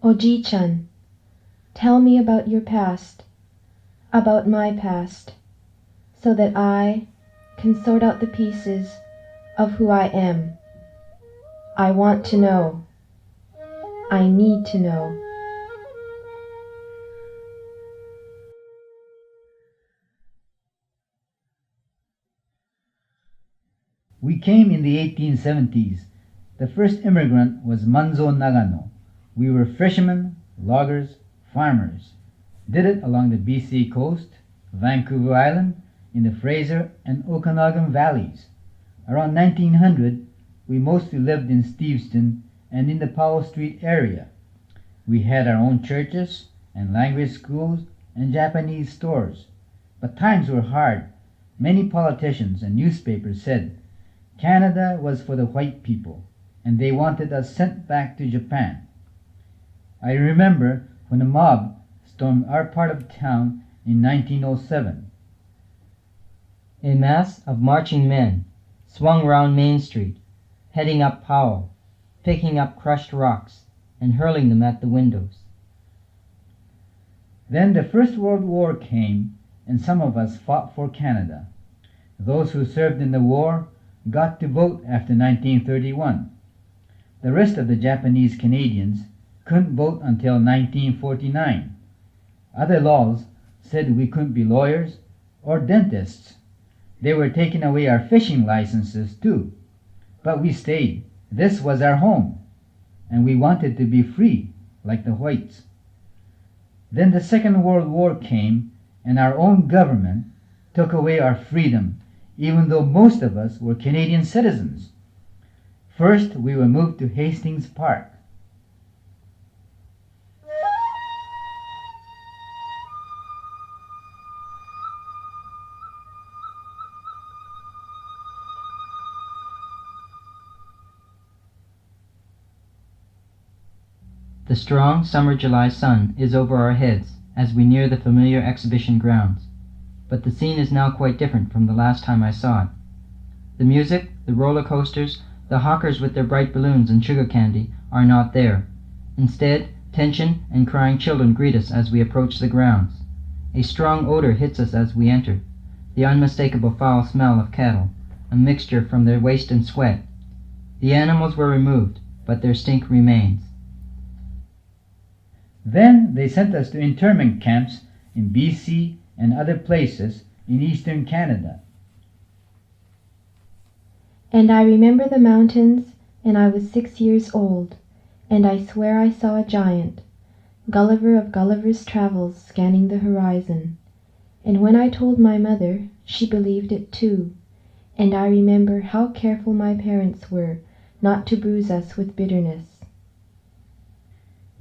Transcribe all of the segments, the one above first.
Oji-chan, tell me about your past, about my past, so that I can sort out the pieces of who I am. I want to know. I need to know. We came in the 1870s. The first immigrant was Manzo Nagano. We were fishermen, loggers, farmers. Did it along the BC coast, Vancouver Island, in the Fraser and Okanagan valleys. Around 1900, we mostly lived in Steveston and in the Powell Street area. We had our own churches and language schools and Japanese stores. But times were hard. Many politicians and newspapers said Canada was for the white people, and they wanted us sent back to Japan. I remember when a mob stormed our part of town in 1907. A mass of marching men swung round Main Street, heading up Powell, picking up crushed rocks and hurling them at the windows. Then the First World War came, and some of us fought for Canada. Those who served in the war got to vote after 1931. The rest of the Japanese Canadians couldn't vote until 1949. Other laws said we couldn't be lawyers or dentists. They were taking away our fishing licenses too. But we stayed. This was our home, and we wanted to be free like the whites. Then the Second World War came, and our own government took away our freedom, even though most of us were Canadian citizens. First, we were moved to Hastings Park. The strong summer July sun is over our heads as we near the familiar exhibition grounds, but the scene is now quite different from the last time I saw it. The music, the roller coasters, the hawkers with their bright balloons and sugar candy are not there. Instead, tension and crying children greet us as we approach the grounds. A strong odor hits us as we enter, the unmistakable foul smell of cattle, a mixture from their waste and sweat. The animals were removed, but their stink remains. Then they sent us to internment camps in BC and other places in eastern Canada. And I remember the mountains, and I was 6 years old, and I swear I saw a giant, Gulliver of Gulliver's Travels, scanning the horizon. And when I told my mother, she believed it too, and I remember how careful my parents were not to bruise us with bitterness.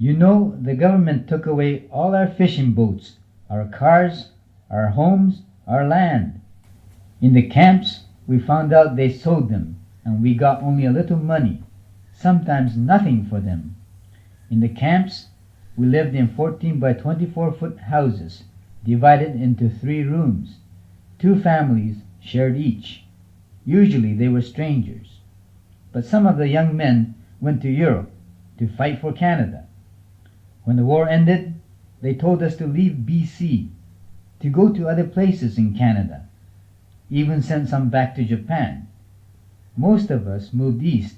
You know, the government took away all our fishing boats, our cars, our homes, our land. In the camps, we found out they sold them, and we got only a little money, sometimes nothing for them. In the camps, we lived in 14 by 24-foot houses, divided into 3 rooms. 2 families shared each. Usually they were strangers. But some of the young men went to Europe to fight for Canada. When the war ended, they told us to leave BC, to go to other places in Canada, even sent some back to Japan. Most of us moved east,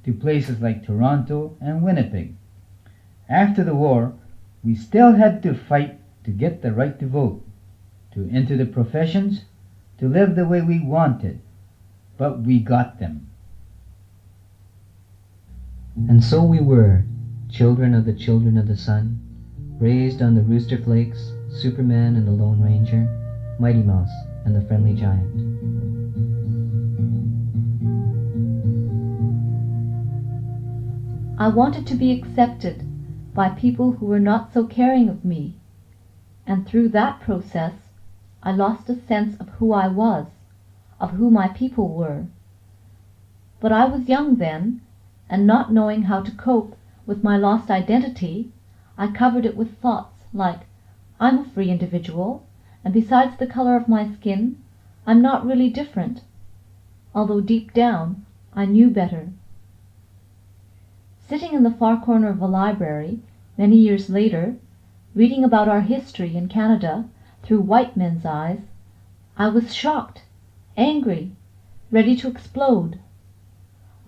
to places like Toronto and Winnipeg. After the war, we still had to fight to get the right to vote, to enter the professions, to live the way we wanted, but we got them. And so we were, children of the sun, raised on the Rooster Flakes, Superman and the Lone Ranger, Mighty Mouse and the Friendly Giant. I wanted to be accepted by people who were not so caring of me, and through that process I lost a sense of who I was, of who my people were. But I was young then, and not knowing how to cope with my lost identity, I covered it with thoughts like, I'm a free individual, and besides the color of my skin, I'm not really different, although deep down I knew better. Sitting in the far corner of a library, Many years later, reading about our history in Canada through white men's eyes, I was shocked, angry, ready to explode.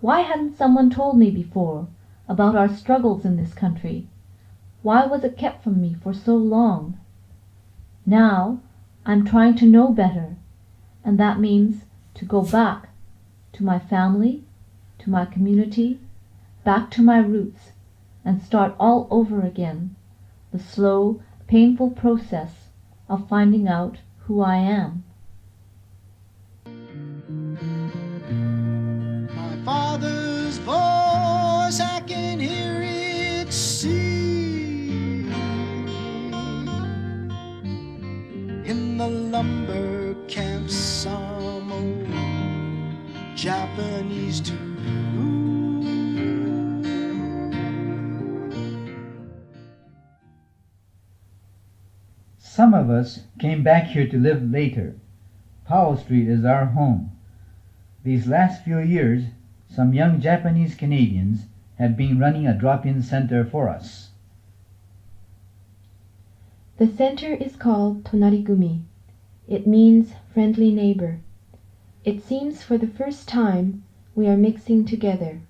Why hadn't someone told me before about our struggles in this country? Why was it kept from me for so long? Now I'm trying to know better, and that means to go back to my family, to my community, back to my roots, and start all over again, the slow, painful process of finding out who I am. My father's voice, I can hear it sing in the lumber camps, some old Japanese tune. Some of us came back here to live later. Powell Street is our home. These last few years, some young Japanese Canadians have been running a drop-in center for us. The center is called Tonarigumi. It means friendly neighbor. It seems for the first time we are mixing together,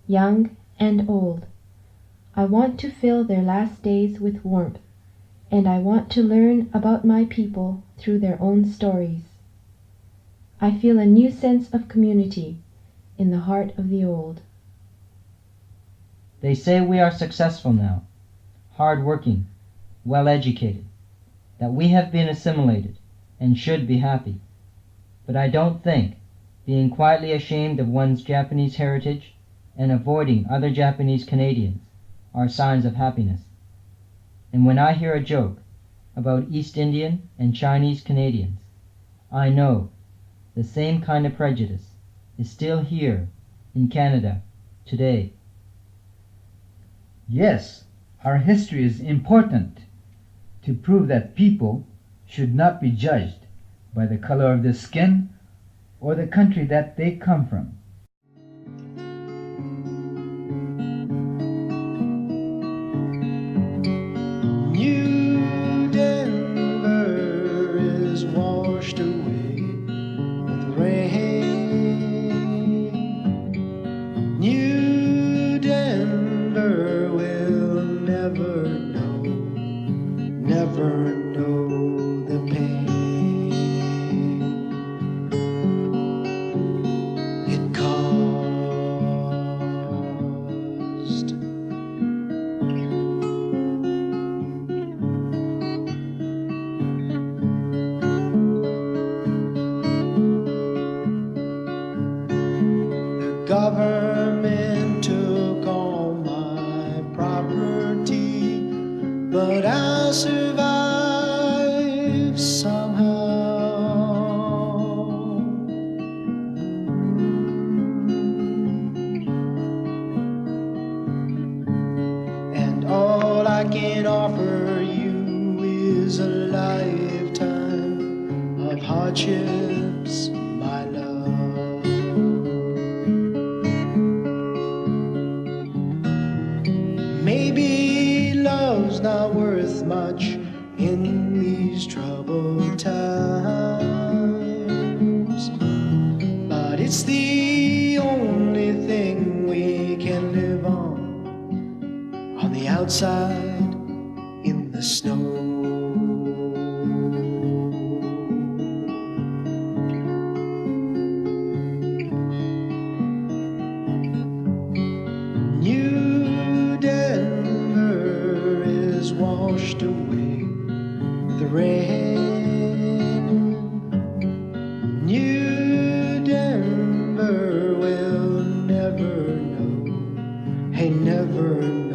young and old. I want to fill their last days with warmth, and I want to learn about my people through their own stories. I feel a new sense of community in the heart of the old. They say we are successful now, hard-working, well-educated, that we have been assimilated and should be happy. But I don't think being quietly ashamed of one's Japanese heritage and avoiding other Japanese Canadians are signs of happiness. And when I hear a joke about East Indian and Chinese Canadians, I know the same kind of prejudice is still here in Canada today. Yes, our history is important to prove that people should not be judged by the color of their skin or the country that they come from. New Denver is washed away with rain. New Denver will never know the pain it caused. The government took all my property, but I survived somehow. And all I can offer you is a lifetime of hardships, my love. Maybe love's not worth much in these troubled times, but it's the only thing we can live on the outside in the snow. New Denver is washed away with the rain. New Denver will never know, hey, never know